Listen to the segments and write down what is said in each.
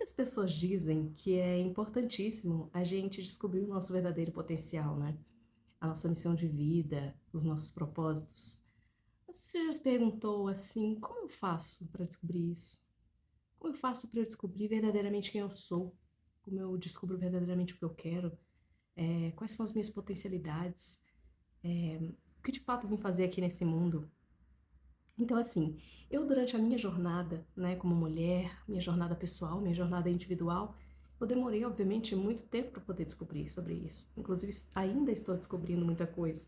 Muitas pessoas dizem que é importantíssimo a gente descobrir o nosso verdadeiro potencial, né? A nossa missão de vida, os nossos propósitos. Você já se perguntou assim, como eu faço para descobrir isso? Como eu faço para eu descobrir verdadeiramente quem eu sou? Como eu descubro verdadeiramente o que eu quero? Quais são as minhas potencialidades? O que de fato eu vim fazer aqui nesse mundo? Então, assim, eu durante a minha jornada, né, como mulher, minha jornada pessoal, minha jornada individual, eu demorei, obviamente, muito tempo para poder descobrir sobre isso. Inclusive, ainda estou descobrindo muita coisa.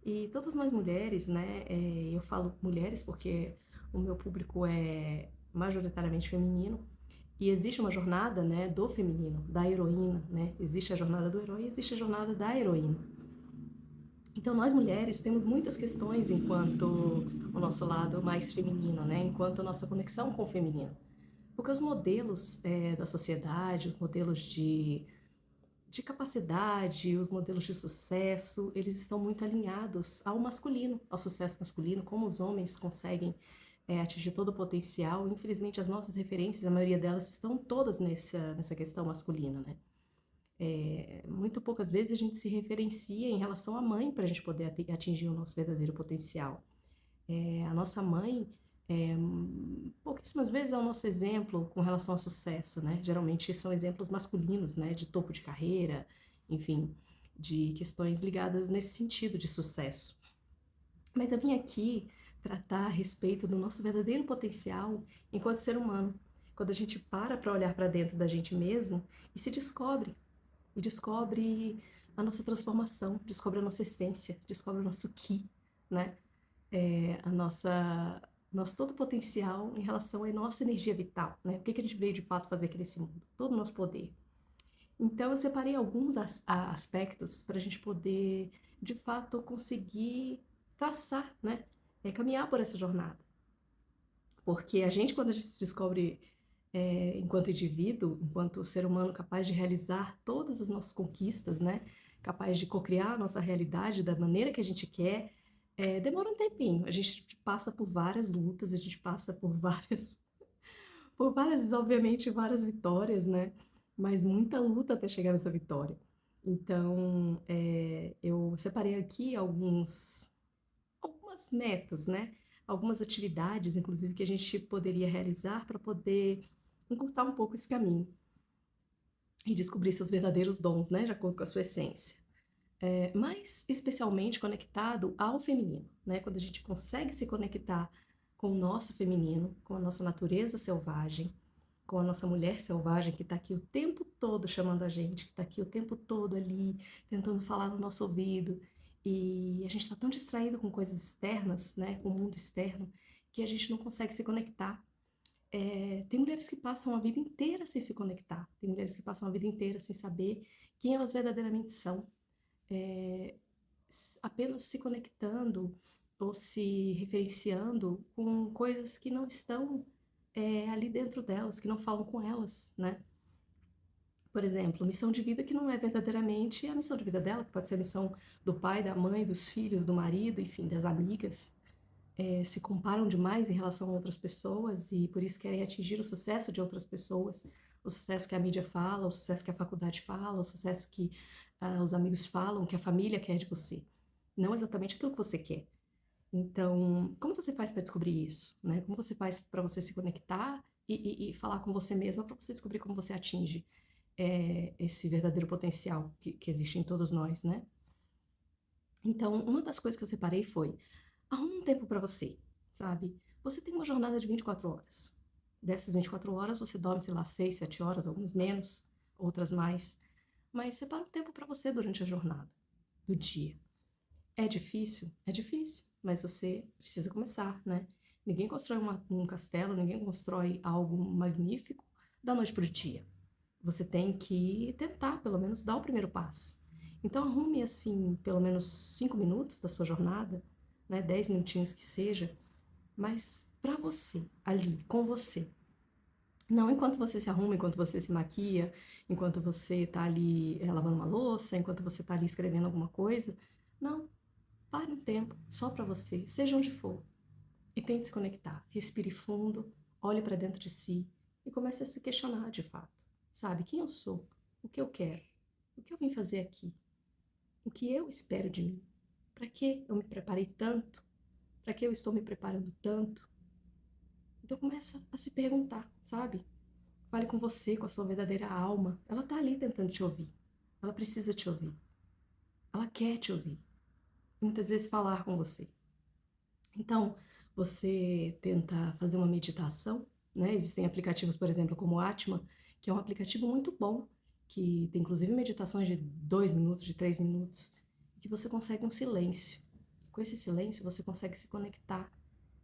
E todas nós mulheres, né, eu falo mulheres porque o meu público é majoritariamente feminino, e existe uma jornada, né, do feminino, da heroína, né? Existe a jornada do herói e existe a jornada da heroína. Então, nós mulheres temos muitas questões enquanto o nosso lado mais feminino, né? Enquanto a nossa conexão com o feminino. Porque os modelos da sociedade, os modelos de capacidade, os modelos de sucesso, eles estão muito alinhados ao masculino, ao sucesso masculino, como os homens conseguem atingir todo o potencial. Infelizmente, as nossas referências, a maioria delas estão todas nessa questão masculina, né? Muito poucas vezes a gente se referencia em relação à mãe para a gente poder atingir o nosso verdadeiro potencial. A nossa mãe, pouquíssimas vezes é o nosso exemplo com relação ao sucesso, né? Geralmente são exemplos masculinos, né? De topo de carreira, enfim, de questões ligadas nesse sentido de sucesso. Mas eu vim aqui tratar a respeito do nosso verdadeiro potencial enquanto ser humano. Quando a gente para olhar para dentro da gente mesmo e se descobre e descobre a nossa transformação, descobre a nossa essência, descobre o nosso ki, né? A nosso todo potencial em relação à nossa energia vital, né? O que que a gente veio de fato fazer aqui nesse mundo, todo o nosso poder. Então eu separei alguns aspectos para a gente poder de fato conseguir traçar, né? Caminhar por essa jornada. Porque a gente, quando a gente se descobre enquanto indivíduo, enquanto ser humano capaz de realizar todas as nossas conquistas, né? Capaz de cocriar a nossa realidade da maneira que a gente quer, demora um tempinho. A gente passa por várias lutas, a gente passa por por várias, obviamente, várias vitórias, né? Mas muita luta até chegar nessa vitória. Então, eu separei aqui algumas metas, né? Algumas atividades, inclusive, que a gente poderia realizar para poder encurtar um pouco esse caminho e descobrir seus verdadeiros dons, né? De acordo com a sua essência. Mas especialmente conectado ao feminino, né? Quando a gente consegue se conectar com o nosso feminino, com a nossa natureza selvagem, com a nossa mulher selvagem que está aqui o tempo todo chamando a gente, que está aqui o tempo todo ali, tentando falar no nosso ouvido, e a gente está tão distraído com coisas externas, né, com o mundo externo, que a gente não consegue se conectar. Tem mulheres que passam a vida inteira sem se conectar, tem mulheres que passam a vida inteira sem saber quem elas verdadeiramente são, é, apenas se conectando ou se referenciando com coisas que não estão ali dentro delas, que não falam com elas, né? Por exemplo, missão de vida que não é verdadeiramente a missão de vida dela, que pode ser a missão do pai, da mãe, dos filhos, do marido, enfim, das amigas. Se comparam demais em relação a outras pessoas e por isso querem atingir o sucesso de outras pessoas, o sucesso que a mídia fala, o sucesso que a faculdade fala, o sucesso que os amigos falam, que a família quer de você. Não exatamente aquilo que você quer. Então, como você faz para descobrir isso, né? Como você faz para você se conectar e falar com você mesma para você descobrir como você atinge esse verdadeiro potencial que existe em todos nós, né? Então, uma das coisas que eu separei foi: arruma um tempo para você, sabe? Você tem uma jornada de 24 horas. Dessas 24 horas, você dorme, sei lá, 6, 7 horas, alguns menos, outras mais. Mas separa um tempo para você durante a jornada do dia. É difícil? É difícil, mas você precisa começar, né? Ninguém constrói um castelo, ninguém constrói algo magnífico da noite para o dia. Você tem que tentar, pelo menos, dar o primeiro passo. Então, arrume, assim, pelo menos 5 minutos da sua jornada, né? 10 minutinhos que seja, mas para você, ali, com você. Não enquanto você se arruma, enquanto você se maquia, enquanto você está ali lavando uma louça, enquanto você está ali escrevendo alguma coisa. Não, pare um tempo só para você, seja onde for, e tente se conectar. Respire fundo, olhe para dentro de si e comece a se questionar de fato, sabe? Quem eu sou? O que eu quero? O que eu vim fazer aqui? O que eu espero de mim? Para que eu me preparei tanto? Para que eu estou me preparando tanto? Então começa a se perguntar, sabe? Fale com você, com a sua verdadeira alma. Ela tá ali tentando te ouvir. Ela precisa te ouvir. Ela quer te ouvir. E muitas vezes falar com você. Então, você tenta fazer uma meditação, né? Existem aplicativos, por exemplo, como o Atman, que é um aplicativo muito bom, que tem inclusive meditações de 2 minutos, de 3 minutos, que você consegue um silêncio. Com esse silêncio, você consegue se conectar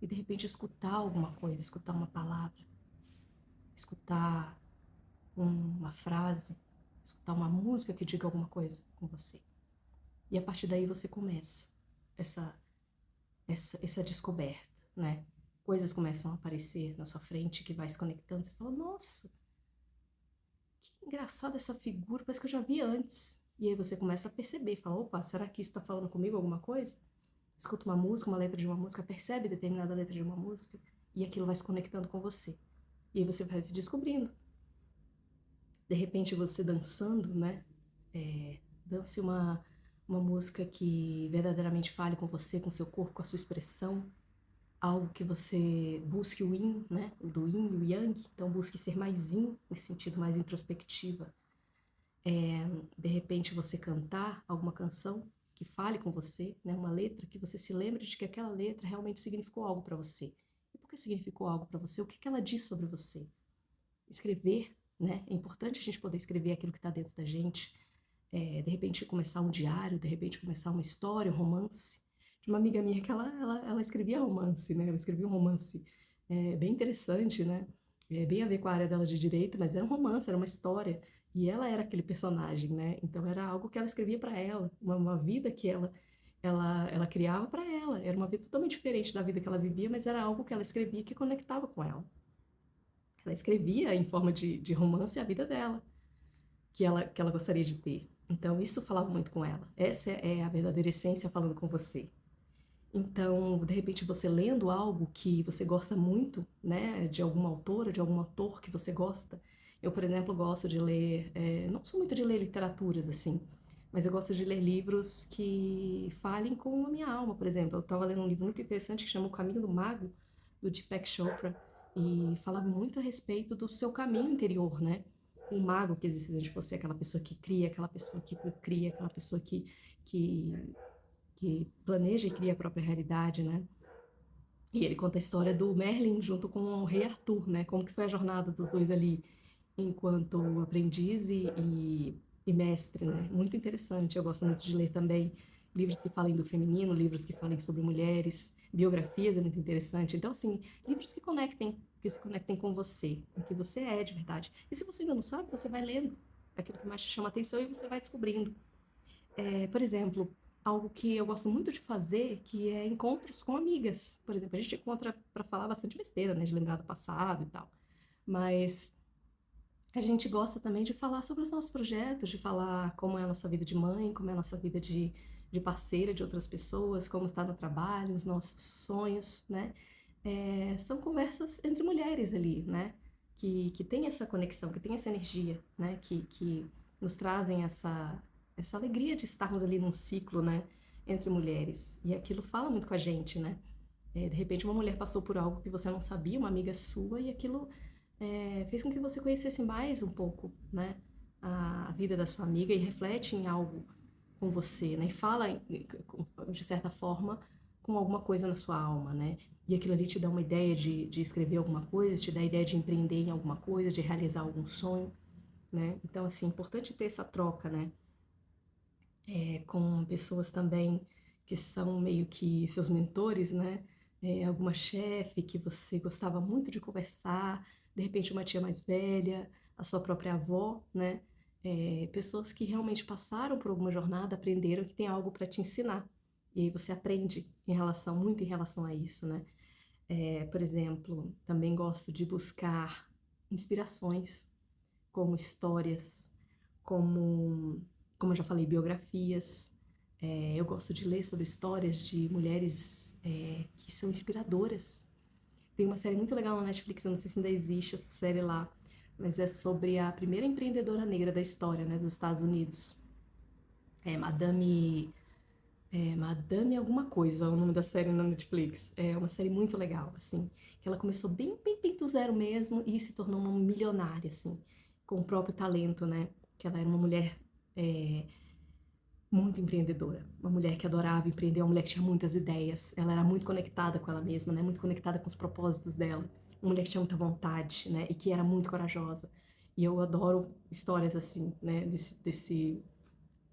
e, de repente, escutar alguma coisa, escutar uma palavra, escutar uma frase, escutar uma música que diga alguma coisa com você. E a partir daí você começa essa, essa descoberta, né? Coisas começam a aparecer na sua frente que vai se conectando. Você fala, nossa, que engraçada essa figura, parece que eu já vi antes. E aí você começa a perceber, fala, opa, será que isso está falando comigo alguma coisa? Escuta uma música, uma letra de uma música, percebe determinada letra de uma música e aquilo vai se conectando com você. E aí você vai se descobrindo. De repente você dançando, né? Dance uma música que verdadeiramente fale com você, com seu corpo, com a sua expressão. Algo que você busque o yin, né? O do yin e o yang. Então busque ser mais yin, nesse sentido mais introspectiva. De repente você cantar alguma canção que fale com você, né? Uma letra que você se lembre de que aquela letra realmente significou algo para você. E por que significou algo para você? O que ela diz sobre você? Escrever, né? É importante a gente poder escrever aquilo que está dentro da gente. De repente começar um diário, de repente começar uma história, um romance. De uma amiga minha que ela escrevia romance, né? Ela escrevia um romance bem interessante, né? Bem a ver com a área dela de direito, mas era um romance, era uma história. E ela era aquele personagem, né? Então era algo que ela escrevia para ela, uma vida que ela criava para ela. Era uma vida totalmente diferente da vida que ela vivia, mas era algo que ela escrevia que conectava com ela. Ela escrevia em forma de romance a vida dela que ela gostaria de ter. Então, isso falava muito com ela. Essa é a verdadeira essência falando com você. Então, de repente, você lendo algo que você gosta muito, né, de alguma autora, de algum autor que você gosta. Eu, por exemplo, gosto de ler, não sou muito de ler literaturas assim, mas eu gosto de ler livros que falem com a minha alma, por exemplo. Eu estava lendo um livro muito interessante que chama O Caminho do Mago, do Deepak Chopra, e falava muito a respeito do seu caminho interior, né? O mago que existe dentro de você, aquela pessoa que cria, aquela pessoa que cria, aquela pessoa que, que planeja e cria a própria realidade, né? E ele conta a história do Merlin junto com o rei Arthur, né? Como que foi a jornada dos dois ali enquanto aprendiz e mestre, né? Muito interessante. Eu gosto muito de ler também livros que falem do feminino, livros que falem sobre mulheres, biografias é muito interessante. Então, assim, livros que se conectem com você, com o que você é de verdade. E se você ainda não sabe, você vai lendo aquilo que mais te chama atenção e você vai descobrindo. Por exemplo, algo que eu gosto muito de fazer, que é encontros com amigas. Por exemplo, a gente encontra para falar bastante besteira, né? De lembrar do passado e tal. Mas a gente gosta também de falar sobre os nossos projetos, de falar como é a nossa vida de mãe, como é a nossa vida de parceira de outras pessoas, como está no trabalho, os nossos sonhos, né? São conversas entre mulheres ali, né? Que tem essa conexão, que tem essa energia, né? Que nos trazem essa alegria de estarmos ali num ciclo, né? Entre mulheres. E aquilo fala muito com a gente, né? De repente uma mulher passou por algo que você não sabia, uma amiga sua, e aquilo fez com que você conhecesse mais um pouco, né, a vida da sua amiga e reflete em algo com você, né, e fala, de certa forma, com alguma coisa na sua alma, né, e aquilo ali te dá uma ideia de escrever alguma coisa, te dá a ideia de empreender em alguma coisa, de realizar algum sonho, né, então, assim, é importante ter essa troca, né, com pessoas também que são meio que seus mentores, né? Alguma chefe que você gostava muito de conversar, de repente uma tia mais velha, a sua própria avó, né? Pessoas que realmente passaram por alguma jornada, aprenderam que tem algo para te ensinar. E aí você aprende muito em relação a isso, né? Por exemplo, também gosto de buscar inspirações, como histórias, como, como eu já falei, biografias. Eu gosto de ler sobre histórias de mulheres que são inspiradoras. Tem uma série muito legal na Netflix, eu não sei se ainda existe essa série lá, mas é sobre a primeira empreendedora negra da história, né, dos Estados Unidos. É Madame alguma coisa, o nome da série na Netflix. É uma série muito legal, assim, que ela começou bem, bem, bem do zero mesmo e se tornou uma milionária, assim, com o próprio talento, né? Que ela era uma mulher é, muito empreendedora, uma mulher que adorava empreender, uma mulher que tinha muitas ideias, ela era muito conectada com ela mesma, né? Muito conectada com os propósitos dela, uma mulher que tinha muita vontade, né? E que era muito corajosa. E eu adoro histórias assim, né? Desse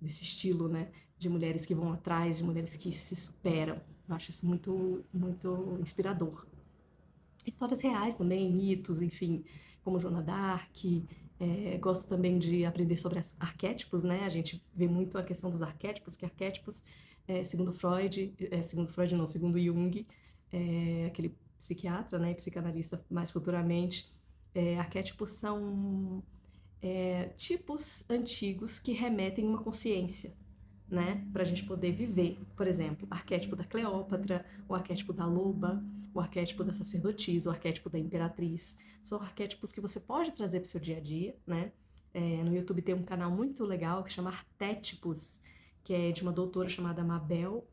estilo, né? De mulheres que vão atrás, de mulheres que se superam. Eu acho isso muito, muito inspirador. Histórias reais também, mitos, enfim, como Joana d'Arc. Gosto também de aprender sobre arquétipos, né? A gente vê muito a questão dos arquétipos, que arquétipos, segundo Freud não, segundo Jung, aquele psiquiatra, né, psicanalista mais futuramente, arquétipos são tipos antigos que remetem a uma consciência, né, para a gente poder viver. Por exemplo, arquétipo da Cleópatra, o arquétipo da loba, o arquétipo da sacerdotisa, o arquétipo da imperatriz. São arquétipos que você pode trazer para o seu dia a dia, né? No YouTube tem um canal muito legal que chama Artétipos, que é de uma doutora chamada Mabel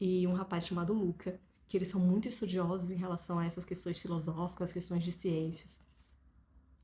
e um rapaz chamado Luca, que eles são muito estudiosos em relação a essas questões filosóficas, questões de ciências.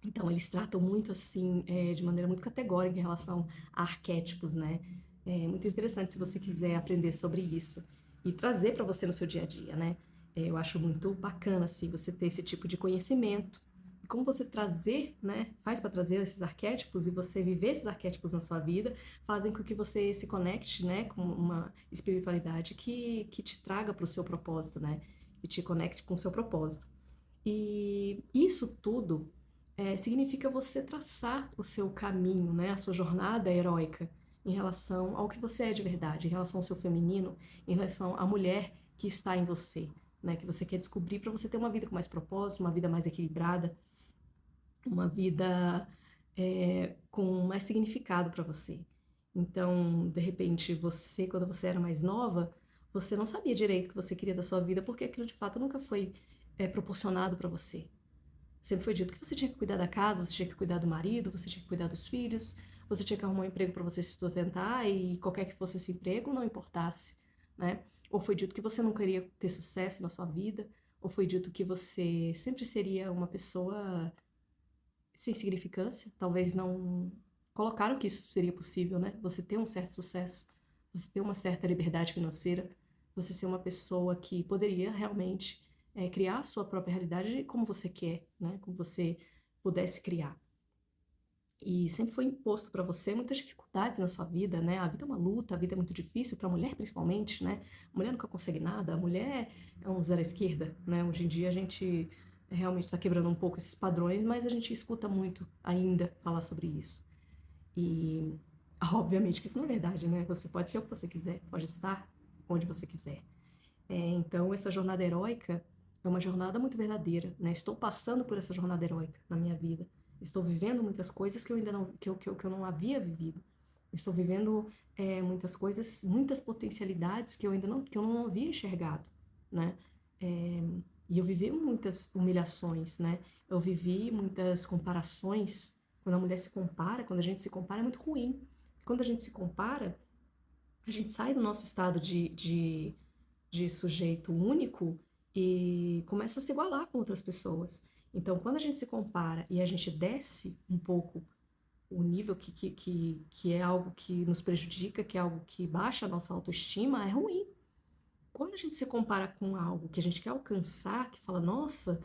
Então, eles tratam muito assim, de maneira muito categórica em relação a arquétipos, né? É muito interessante se você quiser aprender sobre isso e trazer para você no seu dia a dia, né? Eu acho muito bacana, assim, você ter esse tipo de conhecimento. E como você trazer, né? Faz para trazer esses arquétipos e você viver esses arquétipos na sua vida, fazem com que você se conecte, né? Com uma espiritualidade que te traga para o seu propósito, né? E te conecte com o seu propósito. E isso tudo significa você traçar o seu caminho, né, a sua jornada heróica em relação ao que você é de verdade, em relação ao seu feminino, em relação à mulher que está em você, né, que você quer descobrir para você ter uma vida com mais propósito, uma vida mais equilibrada, uma vida com mais significado para você. Então, de repente, você, quando você era mais nova, você não sabia direito o que você queria da sua vida, porque aquilo de fato nunca foi proporcionado para você. Sempre foi dito que você tinha que cuidar da casa, você tinha que cuidar do marido, você tinha que cuidar dos filhos, você tinha que arrumar um emprego para você se sustentar e qualquer que fosse esse emprego não importasse, né? Ou foi dito que você não queria ter sucesso na sua vida, ou foi dito que você sempre seria uma pessoa sem significância, talvez não colocaram que isso seria possível, né? Você ter um certo sucesso, você ter uma certa liberdade financeira, você ser uma pessoa que poderia realmente criar a sua própria realidade como você quer, né? Como você pudesse criar. E sempre foi imposto para você muitas dificuldades na sua vida, né? A vida é uma luta, a vida é muito difícil, para a mulher principalmente, né? A mulher nunca consegue nada, a mulher é um zero à esquerda, né? Hoje em dia a gente realmente está quebrando um pouco esses padrões, mas a gente escuta muito ainda falar sobre isso. E obviamente que isso não é verdade, né? Você pode ser o que você quiser, pode estar onde você quiser. Então, essa jornada heróica é uma jornada muito verdadeira, né? Estou passando por essa jornada heróica na minha vida. Estou vivendo muitas coisas que eu ainda não, que eu não havia vivido. Estou vivendo muitas coisas, muitas potencialidades que eu ainda não, que eu não havia enxergado, né? É, e eu vivi muitas humilhações, né? Eu vivi muitas comparações. Quando a mulher se compara, quando a gente se compara, é muito ruim. Quando a gente se compara, a gente sai do nosso estado de sujeito único e começa a se igualar com outras pessoas. Então, quando a gente se compara e a gente desce um pouco o nível que é algo que nos prejudica, que é algo que baixa a nossa autoestima, é ruim. Quando a gente se compara com algo que a gente quer alcançar, que fala, nossa,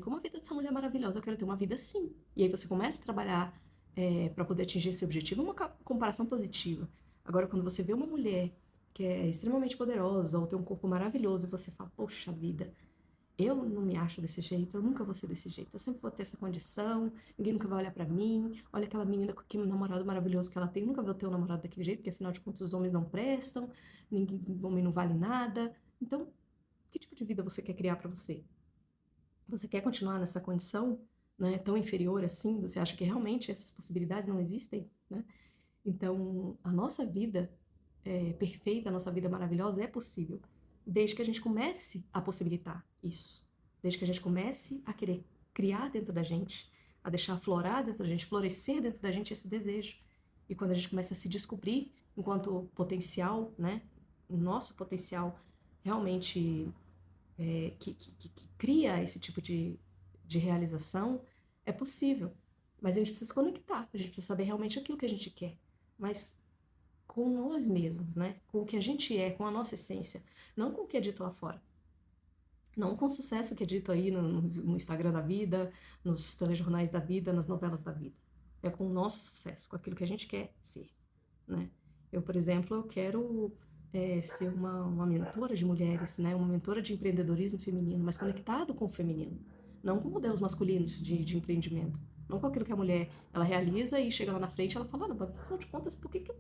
como a vida dessa mulher é maravilhosa, eu quero ter uma vida assim. E aí você começa a trabalhar para poder atingir esse objetivo, é uma comparação positiva. Agora, quando você vê uma mulher que é extremamente poderosa ou tem um corpo maravilhoso e você fala, poxa vida, eu não me acho desse jeito, eu nunca vou ser desse jeito, eu sempre vou ter essa condição, ninguém nunca vai olhar pra mim, olha aquela menina com que namorado maravilhoso que ela tem, eu nunca vou ter um namorado daquele jeito, porque afinal de contas os homens não prestam, ninguém, o homem não vale nada. Então, que tipo de vida você quer criar pra você? Você quer continuar nessa condição, né, tão inferior assim? Você acha que realmente essas possibilidades não existem, né? Então, a nossa vida perfeita, a nossa vida maravilhosa é possível, desde que a gente comece a possibilitar isso. desde que a gente comece a querer criar dentro da gente, a deixar aflorar dentro da gente, florescer dentro da gente esse desejo. E quando a gente começa a se descobrir enquanto potencial, né, o nosso potencial realmente que cria esse tipo de realização, é possível. Mas a gente precisa se conectar, a gente precisa saber realmente aquilo que a gente quer. Mas com nós mesmos, né? Com o que a gente é, com a nossa essência, não com o que é dito lá fora. Não com o sucesso que é dito aí no Instagram da vida, nos telejornais da vida, nas novelas da vida. É com o nosso sucesso, com aquilo que a gente quer ser, né? Eu, por exemplo, eu quero ser uma mentora de mulheres, né? Uma mentora de empreendedorismo feminino, mas conectado com o feminino. Não com modelos masculinos de empreendimento. Não com aquilo que a mulher, ela realiza e chega lá na frente e ela fala, mas afinal de contas, por que eu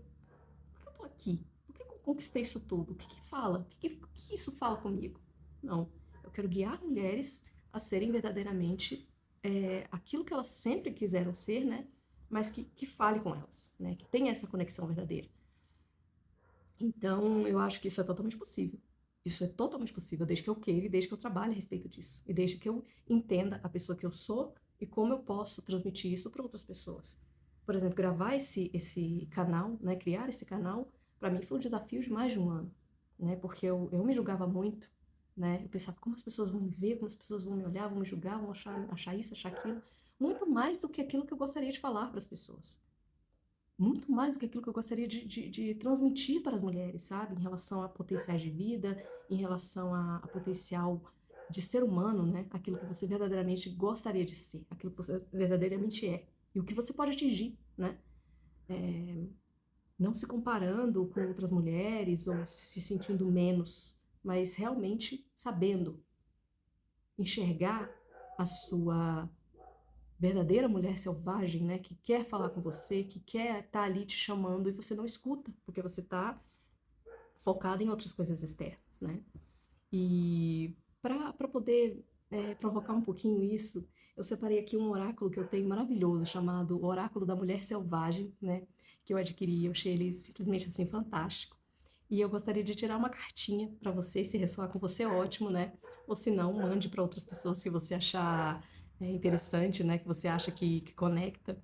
tô aqui? Por que eu conquistei isso tudo? O que que fala? O que isso fala comigo? Não. Eu quero guiar mulheres a serem verdadeiramente aquilo que elas sempre quiseram ser, né? Mas que fale com elas, né? Que tenha essa conexão verdadeira. Então, eu acho que isso é totalmente possível. Isso é totalmente possível, desde que eu queira e desde que eu trabalhe a respeito disso. E desde que eu entenda a pessoa que eu sou e como eu posso transmitir isso para outras pessoas. Por exemplo, gravar esse canal, né, criar esse canal, para mim foi um desafio de mais de um ano, né, porque eu me julgava muito, né, eu pensava como as pessoas vão me ver, como as pessoas vão me olhar, vão me julgar, vão achar isso, achar aquilo, muito mais do que aquilo que eu gostaria de falar para as pessoas. Muito mais do que aquilo que eu gostaria de transmitir para as mulheres, sabe? Em relação a potenciais de vida, em relação a potencial de ser humano, né? Aquilo que você verdadeiramente gostaria de ser, aquilo que você verdadeiramente é. E o que você pode atingir, né? Não se comparando com outras mulheres ou se sentindo menos, mas realmente sabendo enxergar a sua verdadeira mulher selvagem, né, que quer falar com você, que quer estar ali te chamando e você não escuta, porque você está focado em outras coisas externas, né? E para poder provocar um pouquinho isso, eu separei aqui um oráculo que eu tenho maravilhoso, chamado Oráculo da Mulher Selvagem, né? Que eu adquiri, eu achei ele simplesmente assim fantástico. E eu gostaria de tirar uma cartinha para você, se ressoar com você, ótimo, né? Ou se não, mande para outras pessoas que você achar interessante, né? Que você acha que conecta.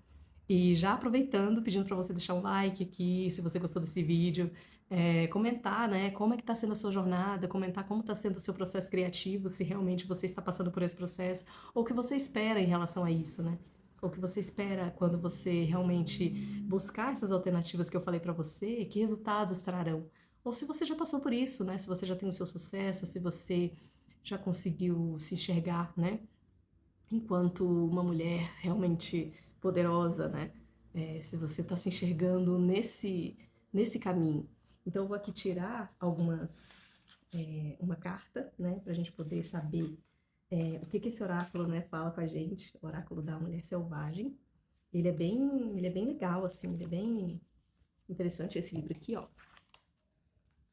E já aproveitando, pedindo para você deixar um like aqui, se você gostou desse vídeo, comentar, né, como é que está sendo a sua jornada, comentar como está sendo o seu processo criativo, se realmente você está passando por esse processo, ou o que você espera em relação a isso, né? Ou o que você espera quando você realmente buscar essas alternativas que eu falei para você, que resultados trarão? Ou se você já passou por isso, né? Se você já tem o seu sucesso, se você já conseguiu se enxergar, né? Enquanto uma mulher realmente poderosa, né? Se você está se enxergando nesse caminho. Então, eu vou aqui tirar uma carta, né? Para a gente poder saber o que esse oráculo, né, fala com a gente. O oráculo da mulher selvagem. Ele é bem legal, assim, ele é bem interessante esse livro aqui, ó.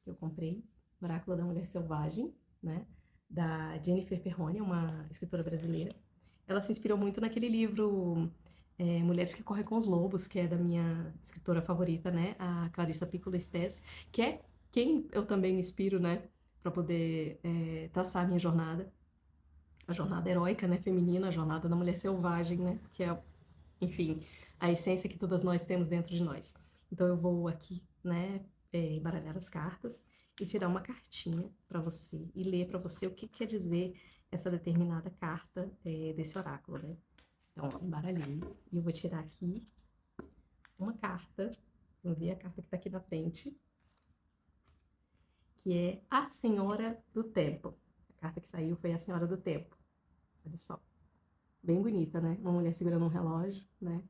Que eu comprei, Oráculo da Mulher Selvagem, né? Da Jennifer Perrone, uma escritora brasileira. Ela se inspirou muito naquele livro Mulheres que Correm com os Lobos, que é da minha escritora favorita, né? A Clarissa Pinkola Estés, que é quem eu também me inspiro, né? Para poder traçar a minha jornada. A jornada heróica, né? Feminina, a jornada da mulher selvagem, né? Que é, enfim, a essência que todas nós temos dentro de nós. Então eu vou aqui, né? Embaralhar as cartas e tirar uma cartinha para você e ler para você o que quer dizer essa determinada carta desse oráculo, né? Então, ó, embaralhei e eu vou tirar aqui uma carta, vamos ver a carta que está aqui na frente, que é a Senhora do Tempo. A carta que saiu foi a Senhora do Tempo. Olha só, bem bonita, né? Uma mulher segurando um relógio, né?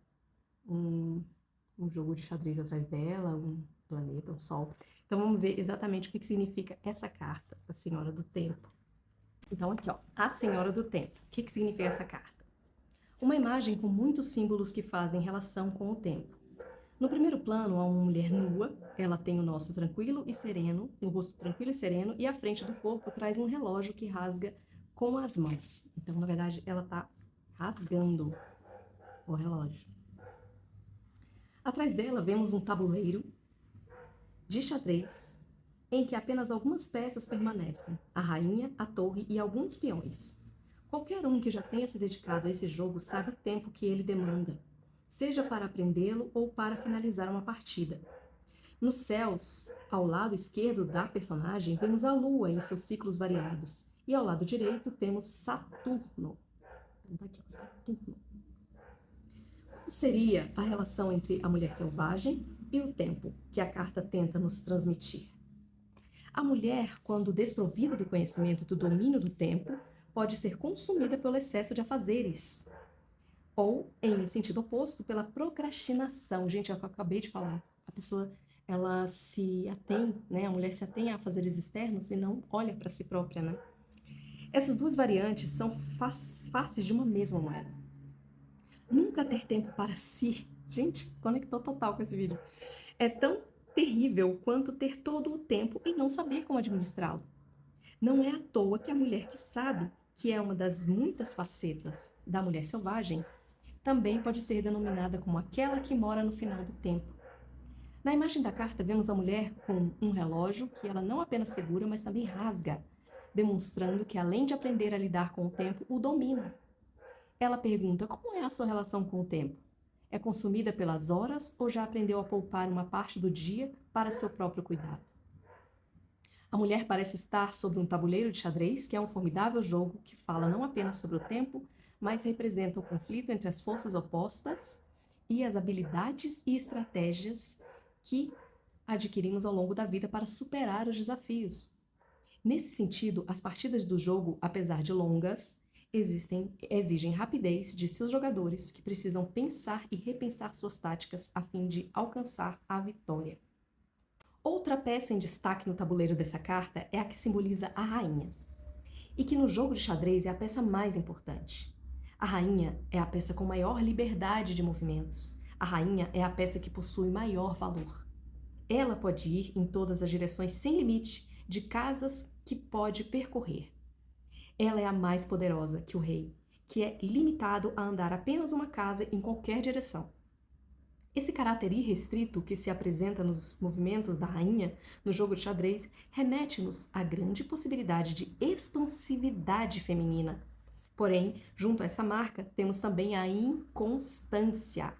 Um jogo de xadrez atrás dela, um planeta, um sol. Então vamos ver exatamente o que significa essa carta, a Senhora do Tempo. Então aqui, ó, a Senhora do Tempo. O que significa essa carta? Uma imagem com muitos símbolos que fazem relação com o tempo. No primeiro plano, há uma mulher nua, ela tem o nosso tranquilo e sereno, o rosto tranquilo e sereno, e à frente do corpo traz um relógio que rasga com as mãos. Então, na verdade, ela está rasgando o relógio. Atrás dela, vemos um tabuleiro de xadrez, em que apenas algumas peças permanecem, a rainha, a torre e alguns peões. Qualquer um que já tenha se dedicado a esse jogo sabe o tempo que ele demanda, seja para aprendê-lo ou para finalizar uma partida. Nos céus, ao lado esquerdo da personagem, vemos a Lua em seus ciclos variados, e ao lado direito temos Saturno. Então tá aqui, ó, Saturno. Qual seria a relação entre a mulher selvagem e o tempo que a carta tenta nos transmitir? A mulher, quando desprovida do conhecimento e do domínio do tempo, pode ser consumida pelo excesso de afazeres, ou, em sentido oposto, pela procrastinação. Gente, é o que eu acabei de falar. A pessoa, ela se atém, né? A mulher se atém a afazeres externos e não olha para si própria, né? Essas duas variantes são faces de uma mesma moeda. Nunca ter tempo para si. Gente, conectou total com esse vídeo. É tão terrível quanto ter todo o tempo e não saber como administrá-lo. Não é à toa que a mulher que sabe, que é uma das muitas facetas da mulher selvagem, também pode ser denominada como aquela que mora no final do tempo. Na imagem da carta, vemos a mulher com um relógio que ela não apenas segura, mas também rasga, demonstrando que, além de aprender a lidar com o tempo, o domina. Ela pergunta: como é a sua relação com o tempo? É consumida pelas horas ou já aprendeu a poupar uma parte do dia para seu próprio cuidado? A mulher parece estar sobre um tabuleiro de xadrez, que é um formidável jogo que fala não apenas sobre o tempo, mas representa o conflito entre as forças opostas e as habilidades e estratégias que adquirimos ao longo da vida para superar os desafios. Nesse sentido, as partidas do jogo, apesar de longas, exigem rapidez de seus jogadores, que precisam pensar e repensar suas táticas a fim de alcançar a vitória. Outra peça em destaque no tabuleiro dessa carta é a que simboliza a rainha, e que no jogo de xadrez é a peça mais importante. A rainha é a peça com maior liberdade de movimentos. A rainha é a peça que possui maior valor. Ela pode ir em todas as direções sem limite de casas que pode percorrer. Ela é a mais poderosa que o rei, que é limitado a andar apenas uma casa em qualquer direção. Esse caráter irrestrito que se apresenta nos movimentos da rainha no jogo de xadrez remete-nos à grande possibilidade de expansividade feminina. Porém, junto a essa marca, temos também a inconstância.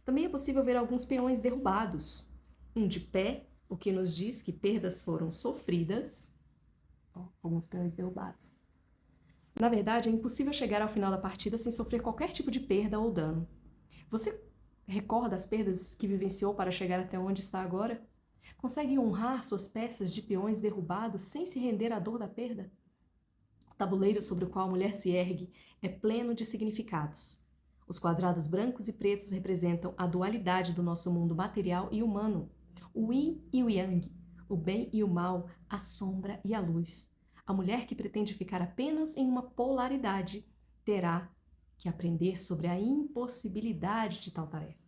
Também é possível ver alguns peões derrubados. Um de pé, o que nos diz que perdas foram sofridas. Alguns peões derrubados. Na verdade, é impossível chegar ao final da partida sem sofrer qualquer tipo de perda ou dano. Você recorda as perdas que vivenciou para chegar até onde está agora? Consegue honrar suas peças de peões derrubados sem se render à dor da perda? O tabuleiro sobre o qual a mulher se ergue é pleno de significados. Os quadrados brancos e pretos representam a dualidade do nosso mundo material e humano, o yin e o yang, o bem e o mal, a sombra e a luz. A mulher que pretende ficar apenas em uma polaridade terá que aprender sobre a impossibilidade de tal tarefa.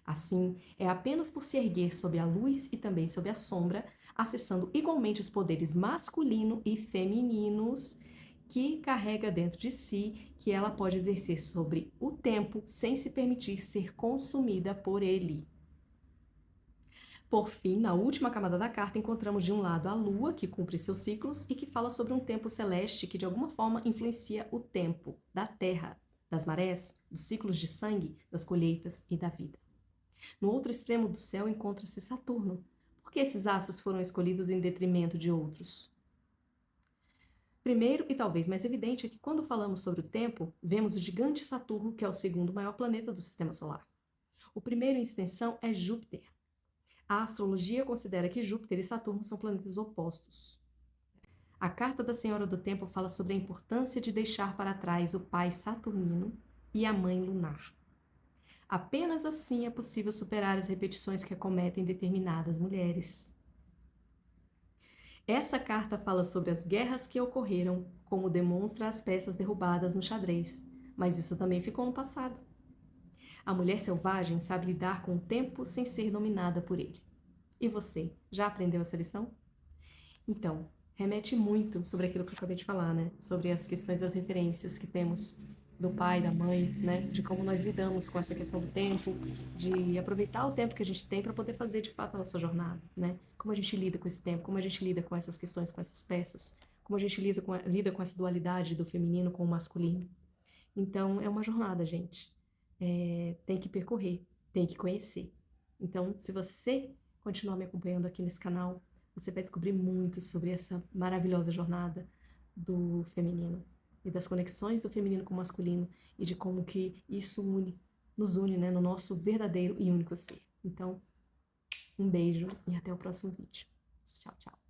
Assim, é apenas por se erguer sob a luz e também sob a sombra, acessando igualmente os poderes masculino e femininos que carrega dentro de si, que ela pode exercer sobre o tempo sem se permitir ser consumida por ele. Por fim, na última camada da carta, encontramos de um lado a Lua, que cumpre seus ciclos e que fala sobre um tempo celeste que de alguma forma influencia o tempo da Terra, das marés, dos ciclos de sangue, das colheitas e da vida. No outro extremo do céu encontra-se Saturno. Por que esses astros foram escolhidos em detrimento de outros? Primeiro, e talvez mais evidente, é que quando falamos sobre o tempo, vemos o gigante Saturno, que é o segundo maior planeta do Sistema Solar. O primeiro em extensão é Júpiter. A astrologia considera que Júpiter e Saturno são planetas opostos. A Carta da Senhora do Tempo fala sobre a importância de deixar para trás o pai saturnino e a mãe lunar. Apenas assim é possível superar as repetições que acometem determinadas mulheres. Essa carta fala sobre as guerras que ocorreram, como demonstra as peças derrubadas no xadrez, mas isso também ficou no passado. A mulher selvagem sabe lidar com o tempo sem ser dominada por ele. E você, já aprendeu essa lição? Então, remete muito sobre aquilo que eu acabei de falar, né? Sobre as questões das referências que temos do pai, da mãe, né? De como nós lidamos com essa questão do tempo, de aproveitar o tempo que a gente tem para poder fazer de fato a nossa jornada, né? Como a gente lida com esse tempo, como a gente lida com essas questões, com essas peças, como a gente lida com essa dualidade do feminino com o masculino. Então, é uma jornada, gente. Tem que percorrer, tem que conhecer. Então, se você continuar me acompanhando aqui nesse canal, você vai descobrir muito sobre essa maravilhosa jornada do feminino e das conexões do feminino com o masculino e de como que isso nos une, né, no nosso verdadeiro e único ser. Então, um beijo e até o próximo vídeo. Tchau, tchau.